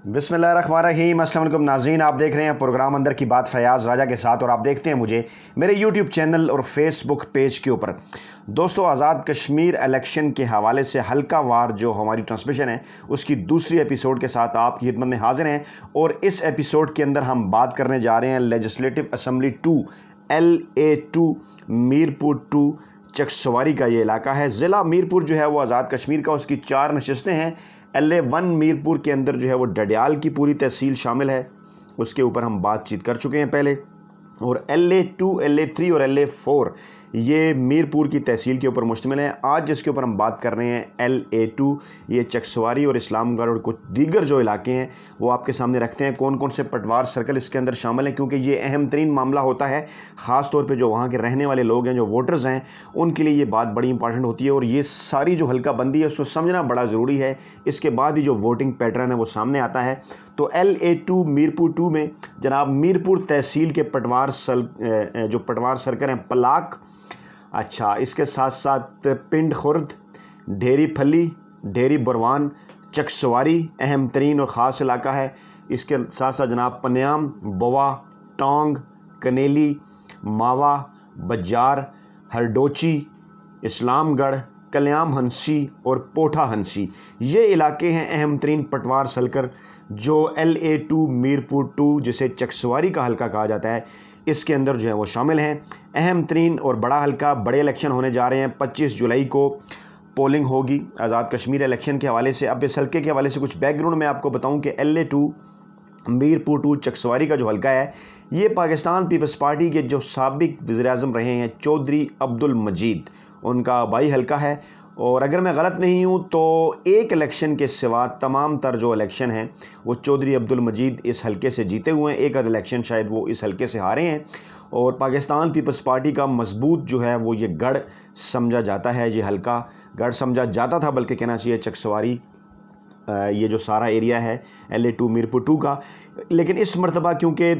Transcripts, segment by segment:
بسم اللہ الرحمن الرحیم۔ السلام علیکم ناظرین، آپ دیکھ رہے ہیں پروگرام اندر کی بات فیاض راجہ کے ساتھ، اور آپ دیکھتے ہیں مجھے میرے یوٹیوب چینل اور فیس بک پیج کے اوپر۔ دوستو، آزاد کشمیر الیکشن کے حوالے سے حلقہ وار جو ہماری ٹرانسمیشن ہے اس کی دوسری ایپیسوڈ کے ساتھ آپ کی خدمت میں حاضر ہیں، اور اس ایپیسوڈ کے اندر ہم بات کرنے جا رہے ہیں legislative assembly 2 LA2 Mirpur 2 Chakswari کا یہ علاقہ ہے۔ ضلع میرپور جو ہے وہ آزاد کشمیر کا، اس کی 4 نشستیں ہیں۔ LA1 میرپور کے اندر جو ہے وہ ڈڈیال کی پوری تحصیل شامل ہے، اس کے اوپر ہم بات چیت کر چکے ہیں پہلے، اور LA2 LA3 اور LA4 یہ میرپور کی تحصیل کے اوپر مشتمل ہے۔ آج جس کے اوپر ہم بات کر رہے ہیں LA2، یہ چکسواری اور اسلام گڑھ اور کچھ دیگر جو علاقے ہیں وہ آپ کے سامنے رکھتے ہیں۔ کون کون سے پٹوار سرکل اس کے اندر شامل ہیں، کیونکہ یہ اہم ترین معاملہ ہوتا ہے، خاص طور پہ جو وہاں کے رہنے والے لوگ ہیں، جو ووٹرز ہیں، ان کے لیے یہ بات بڑی امپارٹنٹ ہوتی ہے، اور یہ ساری جو حلقہ بندی ہے اس کو سمجھنا بڑا ضروری ہے۔ اس کے بعد ہی جو ووٹنگ پیٹرن ہے وہ سامنے آتا ہے۔ تو LA2 میرپور 2 میں جناب میرپور تحصیل کے پٹوار سرکل ہیں پلاک، اچھا، اس کے ساتھ ساتھ پنڈ خرد، ڈھیری پھلی، ڈھیری بروان، چکسواری اہم ترین اور خاص علاقہ ہے۔ اس کے ساتھ ساتھ جناب پنیام، بوا، ٹانگ، کنیلی، ماوا، بجار، ہرڈوچی، اسلام گڑھ، کلیام ہنسی اور پوٹھا ہنسی، یہ علاقے ہیں اہم ترین پٹوار سرکل جو LA2 میرپور 2 جسے چکسواری کا حلقہ کہا جاتا ہے، اس کے اندر جو ہے وہ شامل ہیں۔ اہم ترین اور بڑا حلقہ، بڑے الیکشن ہونے جا رہے ہیں۔ 25 جولائی کو پولنگ ہوگی آزاد کشمیر الیکشن کے حوالے سے۔ اب اس حلقے کے حوالے سے کچھ بیک گراؤنڈ میں آپ کو بتاؤں کہ LA2 میرپور 2 چکسواری کا جو حلقہ ہے، یہ پاکستان پیپلز پارٹی کے جو سابق وزیر اعظم رہے ہیں چودھری عبدالمجید، ان کا آبائی حلقہ ہے، اور اگر میں غلط نہیں ہوں تو ایک الیکشن کے سوا تمام تر جو الیکشن ہیں وہ چودھری عبدالمجید اس حلقے سے جیتے ہوئے ہیں۔ ایک الیکشن شاید وہ اس حلقے سے ہارے ہیں، اور پاکستان پیپلز پارٹی کا مضبوط جو ہے وہ یہ گڑھ سمجھا جاتا ہے، یہ حلقہ گڑھ سمجھا جاتا تھا، بلکہ کہنا چاہیے چکسواری، یہ جو سارا ایریا ہے LA2 میرپور 2 کا۔ لیکن اس مرتبہ کیونکہ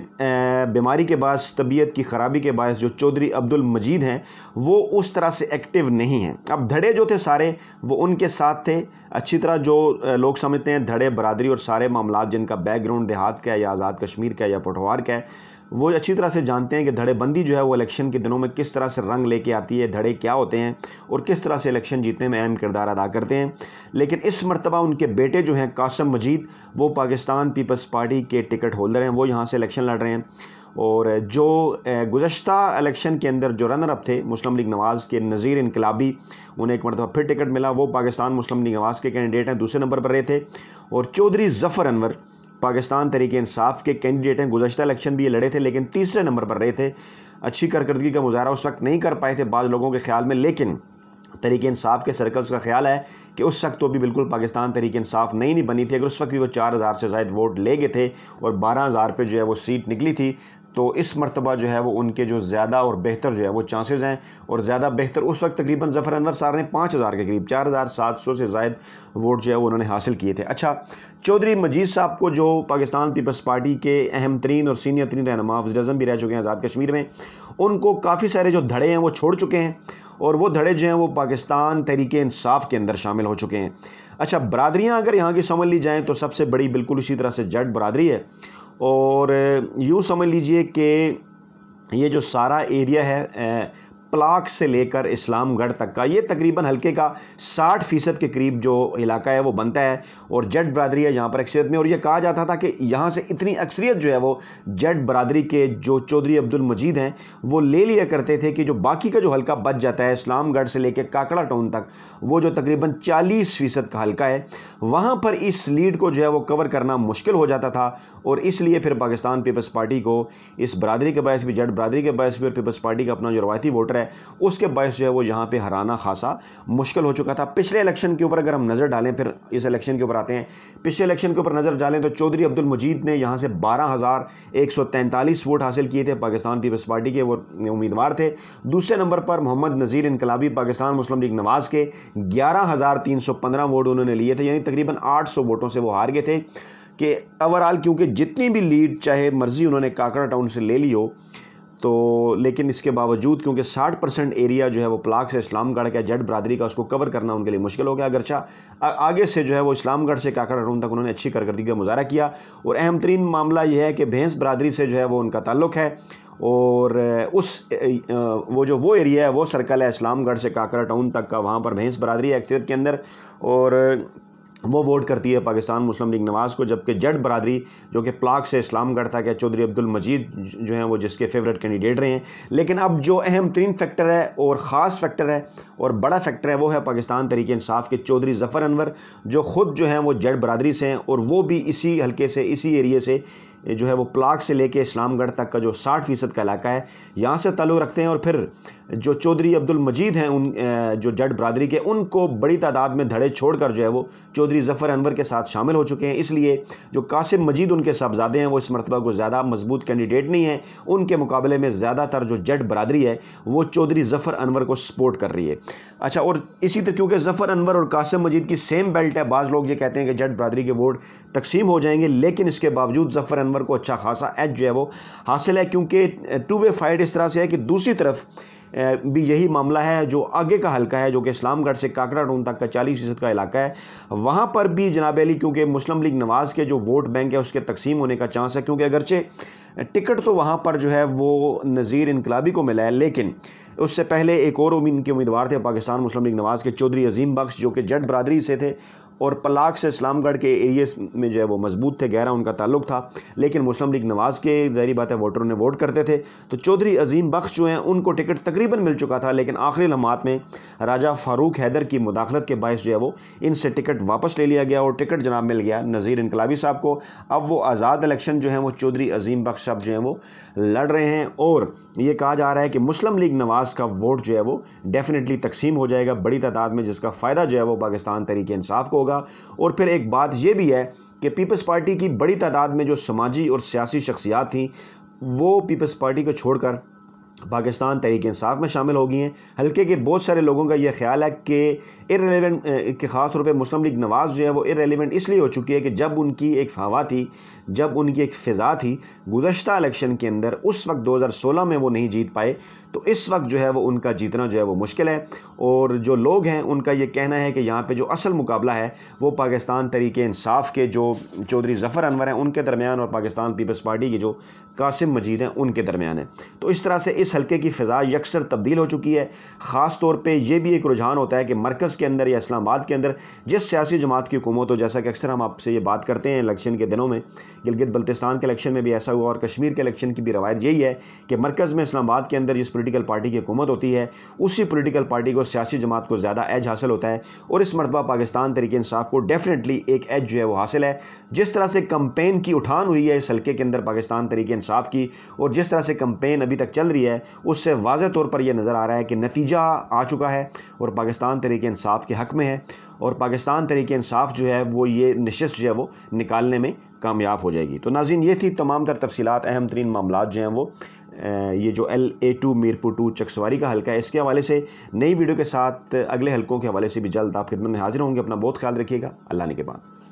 بیماری کے باعث، طبیعت کی خرابی کے باعث جو چودھری عبدالمجید ہیں وہ اس طرح سے ایکٹیو نہیں ہیں۔ اب دھڑے جو تھے سارے وہ ان کے ساتھ تھے، اچھی طرح جو لوگ سمجھتے ہیں دھڑے برادری اور سارے معاملات جن کا بیک گراؤنڈ دیہات کا ہے یا آزاد کشمیر کا ہے یا پٹوار کا ہے، وہ اچھی طرح سے جانتے ہیں کہ دھڑے بندی جو ہے وہ الیکشن کے دنوں میں کس طرح سے رنگ لے کے آتی ہے، دھڑے کیا ہوتے ہیں اور کس طرح سے الیکشن جیتنے میں اہم کردار ادا کرتے ہیں۔ لیکن اس مرتبہ ان کے بیٹے جو ہیں قاسم مجید، وہ پاکستان پیپلز پارٹی کے ٹکٹ ہولڈر ہیں، وہ یہاں سے الیکشن لڑ رہے ہیں، اور جو گزشتہ الیکشن کے اندر جو رنر اپ تھے مسلم لیگ نواز کے نذیر انقلابی، انہیں ایک مرتبہ پھر ٹکٹ ملا، وہ پاکستان مسلم لیگ نواز کے کینڈیڈیٹ ہیں، دوسرے نمبر پر رہے تھے، اور چودھری ظفر انور پاکستان تحریک انصاف کے کینڈیڈیٹ ہیں، گزشتہ الیکشن بھی یہ لڑے تھے لیکن تیسرے نمبر پر رہے تھے۔ اچھی کارکردگی کا مظاہرہ اس وقت نہیں کر پائے تھے بعض لوگوں کے خیال میں، لیکن تحریک انصاف کے سرکلز کا خیال ہے کہ اس وقت تو بھی بالکل پاکستان تحریک انصاف نہیں بنی تھی، اگر اس وقت بھی وہ 4000 سے زائد ووٹ لے گئے تھے اور 12000 پہ جو ہے وہ سیٹ نکلی تھی، تو اس مرتبہ جو ہے وہ ان کے جو زیادہ اور بہتر جو ہے وہ چانسز ہیں، اور زیادہ بہتر اس وقت تقریباً ظفر انور صاحب نے 5000 کے قریب 4700 سے زائد ووٹ جو ہے وہ انہوں نے حاصل کیے تھے۔ اچھا، چودھری مجید صاحب کو جو پاکستان پیپلز پارٹی کے اہم ترین اور سینئر ترین رہنما، وزیر اعظم بھی رہ چکے ہیں آزاد کشمیر میں، ان کو کافی سارے جو دھڑے ہیں وہ چھوڑ چکے ہیں، اور وہ دھڑے جو ہیں وہ پاکستان تحریک انصاف کے اندر شامل ہو چکے ہیں۔ اچھا، برادریاں اگر یہاں کی سمجھ لی جائیں تو سب سے بڑی بالکل اسی طرح سے جٹ برادری ہے، اور یوں سمجھ لیجئے کہ یہ جو سارا ایریا ہے پلاک سے لے کر اسلام گڑھ تک کا، یہ تقریباً حلقے کا 60% کے قریب جو علاقہ ہے وہ بنتا ہے، اور جٹ برادری ہے یہاں پر اکثریت میں، اور یہ کہا جاتا تھا کہ یہاں سے اتنی اکثریت جو ہے وہ جٹ برادری کے جو چودھری عبدالمجید ہیں وہ لے لیا کرتے تھے کہ جو باقی کا جو حلقہ بچ جاتا ہے اسلام گڑھ سے لے کے کاکڑا ٹاؤن تک، وہ جو تقریباً 40% کا حلقہ ہے، وہاں پر اس لیڈ کو جو ہے وہ کور کرنا مشکل ہو جاتا تھا، اور اس لیے پھر پاکستان پیپلز پارٹی کو اس برادری کے باعث بھی، جٹ برادری کے باعث بھی، اور پیپلز پارٹی کا اپنا جو روایتی ووٹر ہے اس کے باعث جو ہے وہ یہاں پہ ہرانا خاصا مشکل ہو چکا تھا۔ پچھلے الیکشن کے اوپر اگر ہم نظر ڈالیں، پھر اس الیکشن کے اوپر آتے ہیں، پچھلے الیکشن کے اوپر نظر ڈالیں تو چودھری عبدالمجید نے یہاں سے 12143 ووٹ حاصل کیے تھے، پاکستان پیپلز پارٹی کے وہ امیدوار تھے۔ دوسرے نمبر پر محمد نذیر انقلابی پاکستان مسلم لیگ نواز کے 11315 ووٹ انہوں نے لیے تھے، یعنی تقریباً 800 ووٹوں سے وہ ہار گئے تھے، کہ اوورال کیونکہ جتنی بھی لیڈ چاہے مرضی انہوں نے کاکڑا ٹاؤن سے لے لی ہو، تو لیکن اس کے باوجود کیونکہ 60% ایریا جو ہے وہ پلاک سے اسلام گڑھ کا جٹ برادری کا، اس کو کور کرنا ان کے لیے مشکل ہو گیا، اگرچہ آگے سے جو ہے وہ اسلام گڑھ سے کاکڑ ہٹون تک انہوں نے اچھی کارکردگی کا مظاہرہ کیا۔ اور اہم ترین معاملہ یہ ہے کہ بھینس برادری سے جو ہے وہ ان کا تعلق ہے، اور وہ ایریا ہے، وہ سرکل ہے اسلام گڑھ سے کاکڑ ٹاؤن تک کا، وہاں پر بھینس برادری ہے اکثریت کے اندر، اور وہ ووٹ کرتی ہے پاکستان مسلم لیگ نواز کو، جبکہ جٹ برادری جو کہ پلاک سے اسلام گڑھ تک ہے، چودھری عبد المجید جو ہیں وہ جس کے فیوریٹ کینڈیڈیٹ رہے ہیں۔ لیکن اب جو اہم ترین فیکٹر ہے اور خاص فیکٹر ہے اور بڑا فیکٹر ہے، وہ ہے پاکستان تحریک انصاف کے چودھری ظفر انور، جو خود جو ہیں وہ جٹ برادری سے ہیں، اور وہ بھی اسی حلقے سے، اسی ایریے سے جو ہے وہ پلاک سے لے کے اسلام گڑھ تک کا جو 60% کا علاقہ ہے یہاں سے تعلق رکھتے ہیں۔ اور پھر جو چودھری عبد المجید ہیں جو جٹ برادری کے، ان کو بڑی تعداد میں دھڑے چھوڑ کر جو ہے وہ چودھری ظفر انور کے ساتھ شامل ہو چکے ہیں، اس لیے جو قاسم مجید ان کے صاحبزادے ہیں وہ اس مرتبہ کو زیادہ مضبوط کینڈیڈیٹ نہیں ہیں، ان کے مقابلے میں زیادہ تر جو جٹ برادری ہے وہ چودھری ظفر انور کو سپورٹ کر رہی ہے۔ اچھا، اور اسی طرح کیونکہ ظفر انور اور قاسم مجید کی سیم بیلٹ ہے، بعض لوگ یہ کہتے ہیں کہ جٹ برادری کے ووٹ تقسیم ہو جائیں گے، لیکن اس کے باوجود ظفر انور کو اچھا خاصا ایج جو ہے وہ حاصل ہے، کیونکہ ٹو وے فائٹ اس طرح سے ہے کہ دوسری طرف بھی یہی معاملہ ہے، جو آگے کا حلقہ ہے جو کہ اسلام گڑھ سے کاکڑا ٹاؤن تک کا 40% کا علاقہ ہے، وہاں پر بھی جناب علی کیونکہ مسلم لیگ نواز کے جو ووٹ بینک ہے اس کے تقسیم ہونے کا چانس ہے، کیونکہ اگرچہ ٹکٹ تو وہاں پر جو ہے وہ نذیر انقلابی کو ملا ہے، لیکن اس سے پہلے ایک اور ان کے امیدوار تھے پاکستان مسلم لیگ نواز کے چودھری عظیم بخش، جو کہ جٹ برادری سے تھے اور پلاک سے اسلام گڑھ کے ایریے میں جو ہے وہ مضبوط تھے، گہرا ان کا تعلق تھا، لیکن مسلم لیگ نواز کے ظاہری بات ہے ووٹروں نے ووٹ کرتے تھے، تو چودھری عظیم بخش جو ہیں ان کو ٹکٹ تقریباً مل چکا تھا، لیکن آخری لمحات میں راجہ فاروق حیدر کی مداخلت کے باعث جو ہے وہ ان سے ٹکٹ واپس لے لیا گیا، اور ٹکٹ جناب مل گیا نذیر انقلابی صاحب کو۔ اب وہ آزاد الیکشن جو ہیں وہ چودھری عظیم بخش صاحب جو ہیں وہ لڑ رہے ہیں، اور یہ کہا جا رہا ہے کہ مسلم لیگ نواز کا ووٹ جو ہے وہ ڈیفینیٹلی تقسیم ہو جائے گا بڑی تعداد میں، جس کا فائدہ جو ہے وہ پاکستان تحریک انصاف کو ہوگا۔ اور پھر ایک بات یہ بھی ہے کہ پیپلز پارٹی کی بڑی تعداد میں جو سماجی اور سیاسی شخصیات تھیں وہ پیپلز پارٹی کو چھوڑ کر پاکستان تحریک انصاف میں شامل ہو گئی ہیں۔ حلقے کے بہت سارے لوگوں کا یہ خیال ہے کہ ارریلیونٹ کہ خاص طور پہ مسلم لیگ نواز جو ہے وہ ارریلیونٹ اس لیے ہو چکی ہے کہ جب ان کی ایک ہوا تھی، جب ان کی ایک فضا تھی گزشتہ الیکشن کے اندر، اس وقت 2016 میں وہ نہیں جیت پائے، تو اس وقت جو ہے وہ ان کا جیتنا جو ہے وہ مشکل ہے۔ اور جو لوگ ہیں ان کا یہ کہنا ہے کہ یہاں پہ جو اصل مقابلہ ہے وہ پاکستان تحریک انصاف کے جو چودھری ظفر انور ہیں ان کے درمیان اور پاکستان پیپلز پارٹی کے جو قاسم مجید ہیں ان کے درمیان ہے۔ تو اس طرح سے اس حلقے کی فضا یکسر تبدیل ہو چکی ہے۔ خاص طور پہ یہ بھی ایک رجحان ہوتا ہے کہ مرکز کے اندر یا اسلام آباد کے اندر جس سیاسی جماعت کی حکومت ہو، جیسا کہ اکثر ہم آپ سے یہ بات کرتے ہیں الیکشن کے دنوں میں، گلگت بلتستان کے الیکشن میں بھی ایسا ہوا، اور کشمیر کے الیکشن کی بھی روایت یہی ہے کہ مرکز میں اسلام آباد کے اندر جس پولیٹیکل پارٹی کی حکومت ہوتی ہے اسی پولیٹیکل پارٹی کو، سیاسی جماعت کو زیادہ ایج حاصل ہوتا ہے، اور اس مرتبہ پاکستان تحریک انصاف کو ڈیفینیٹلی ایک ایج جو ہے وہ حاصل ہے۔ جس طرح سے کمپین کی اٹھان ہوئی ہے اس حلقے کے اندر پاکستان تحریک انصاف کی، اور جس طرح سے کمپین ابھی تک چل رہی ہے، اس سے واضح طور پر یہ نظر آ رہا ہے کہ نتیجہ آ چکا ہے اور پاکستان تحریک انصاف کے حق میں ہے، اور پاکستان تحریک انصاف جو ہے وہ یہ نشست جو ہے وہ نکالنے میں کامیاب ہو جائے گی۔ تو ناظرین، یہ تھی تمام تر تفصیلات، اہم ترین معاملات جو ہیں وہ یہ جو LA2 میرپور 2 چکسواری کا حلقہ ہے، اس کے حوالے سے نئی ویڈیو کے ساتھ اگلے حلقوں کے حوالے سے بھی جلد آپ خدمت میں حاضر ہوں گے۔ اپنا بہت خیال رکھیے گا، اللہ نگہبان۔